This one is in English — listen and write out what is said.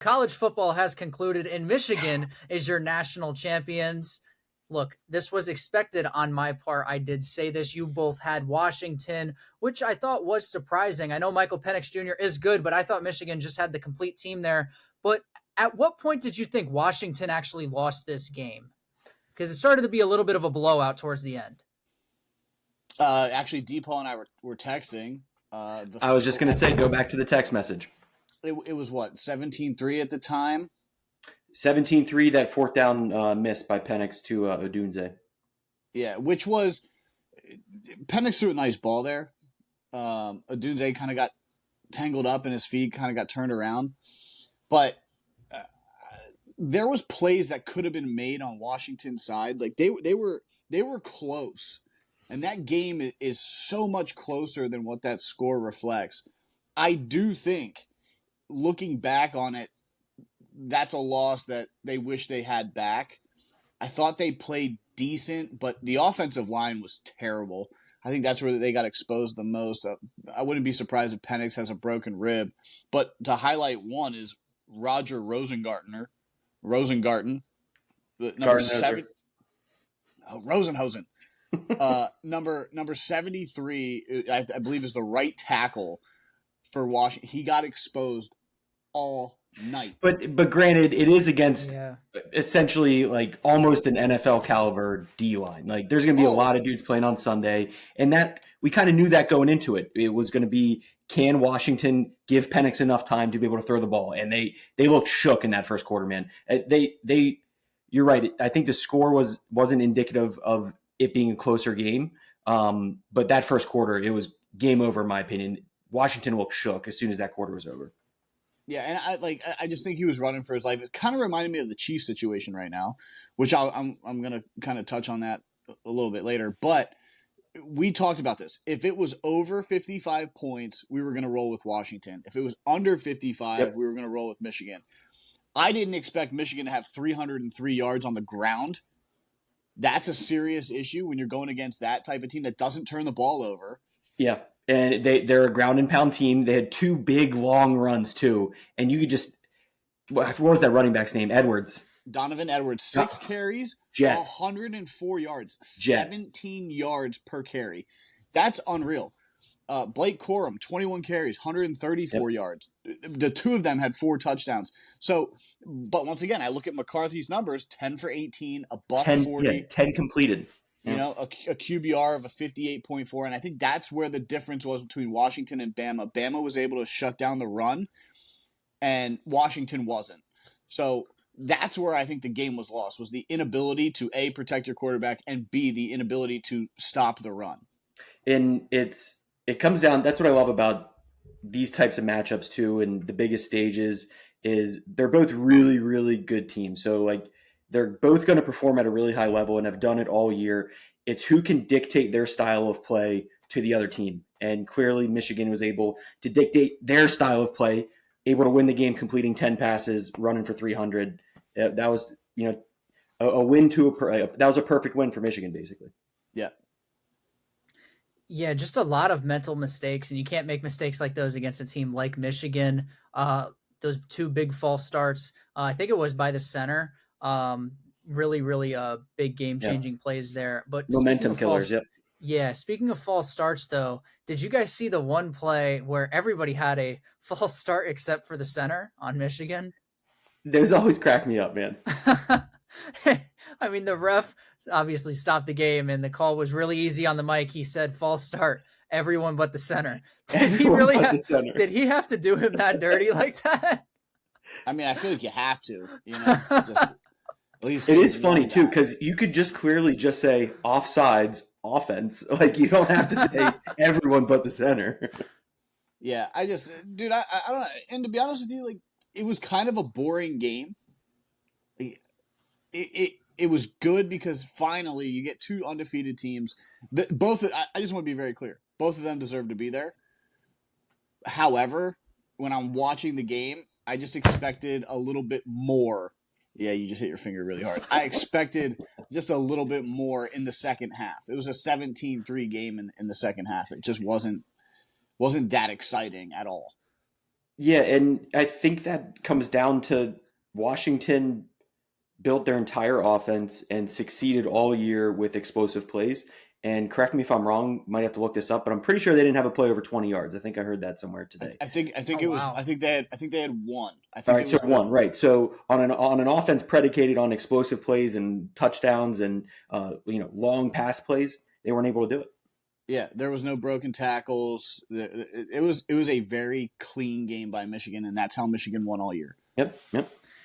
College football has concluded, and Michigan is your national champions. Look, this was expected on my part. I did say this. You both had Washington, which I thought was surprising. I know Michael Penix Jr. is good, but I thought Michigan just had the complete team there. But at what point did you think Washington actually lost this game? Because it started to be a little bit of a blowout towards the end. Actually, DePaul and I were texting. I was just going to say, go back to the text message. It was what, 17-3 at the time? 17-3, that fourth down miss by Penix to Odunze. Yeah, which was – Penix threw a nice ball there. Odunze kind of got tangled up and his feet kind of got turned around. But there was plays that could have been made on Washington's side. Like they were close. And that game is so much closer than what that score reflects. I do think, looking back on it, that's a loss that they wish they had back. I thought they played decent, but the offensive line was terrible. I think that's where they got exposed the most. I wouldn't be surprised if Penix has a broken rib. But to highlight one is Roger Rosengarten, number 7. Oh, Rosenhosen. Number 73, I believe, is the right tackle for Washington. He got exposed all night. But granted, it is against essentially like almost an NFL caliber D line. Like there's going to be a lot of dudes playing on Sunday, and that we kind of knew that going into it. It was going to be, can Washington give Penix enough time to be able to throw the ball? And they looked shook in that first quarter, man. You're right. I think the score wasn't indicative of it being a closer game. But that first quarter, it was game over, in my opinion. Washington looked shook as soon as that quarter was over. Yeah, and I just think he was running for his life. It kind of reminded me of the Chiefs situation right now, which I'm going to kind of touch on that a little bit later. But we talked about this. If it was over 55 points, we were going to roll with Washington. If it was under 55, we were going to roll with Michigan. I didn't expect Michigan to have 303 yards on the ground. That's a serious issue when you're going against that type of team that doesn't turn the ball over. Yeah, and they're a ground and pound team. They had 2 big, long runs, too. And you could just – what was that running back's name? Edwards. Donovan Edwards, 6 carries, Jets. 104 yards, 17 yards per carry. That's unreal. Blake Corum, 21 carries, 134 yards. The 2 of them had 4 touchdowns. So, but once again, I look at McCarthy's numbers: 10 for 18, a buck 40, 10 completed. You know, a QBR of a 58.4, and I think that's where the difference was between Washington and Bama. Bama was able to shut down the run, and Washington wasn't. So that's where I think the game was lost, was the inability to A, protect your quarterback, and B, the inability to stop the run. And it comes down, that's what I love about these types of matchups too, and the biggest stages is they're both really, really good teams. So like they're both going to perform at a really high level and have done it all year. It's who can dictate their style of play to the other team. And clearly Michigan was able to dictate their style of play, able to win the game, completing 10 passes, running for 300. That was, a win that was a perfect win for Michigan, basically. Yeah. Yeah, just a lot of mental mistakes, and you can't make mistakes like those against a team like Michigan. Those 2 big false starts, I think it was by the center. Really, really big game-changing plays there. But momentum killers, Yeah, speaking of false starts, though, did you guys see the one play where everybody had a false start except for the center on Michigan? Those always crack me up, man. I mean, the ref obviously stopped the game, and the call was really easy on the mic. He said, false start, everyone but the center. Did he have to do him that dirty like that? I mean, I feel like you have to, just at least. It is funny, too, because you could just clearly just say offsides, offense. Like, you don't have to say everyone but the center. Yeah, I don't know. And to be honest with you, like, it was kind of a boring game. It was good because finally you get 2 undefeated teams. I just want to be very clear. Both of them deserve to be there. However, when I'm watching the game, I just expected a little bit more. Yeah, you just hit your finger really hard. I expected just a little bit more in the second half. It was a 17-3 game in the second half. It just wasn't that exciting at all. Yeah, and I think that comes down to Washington built their entire offense and succeeded all year with explosive plays. And correct me if I'm wrong, might have to look this up, but I'm pretty sure they didn't have a play over 20 yards. I think I heard that somewhere today. I think Oh it was wow. I think they had one. I All think right, it so was one, right. So on an offense predicated on explosive plays and touchdowns and long pass plays, they weren't able to do it. yeah, there was no broken tackles. It was a very clean game by Michigan, and that's how Michigan won all year. Yep, yep.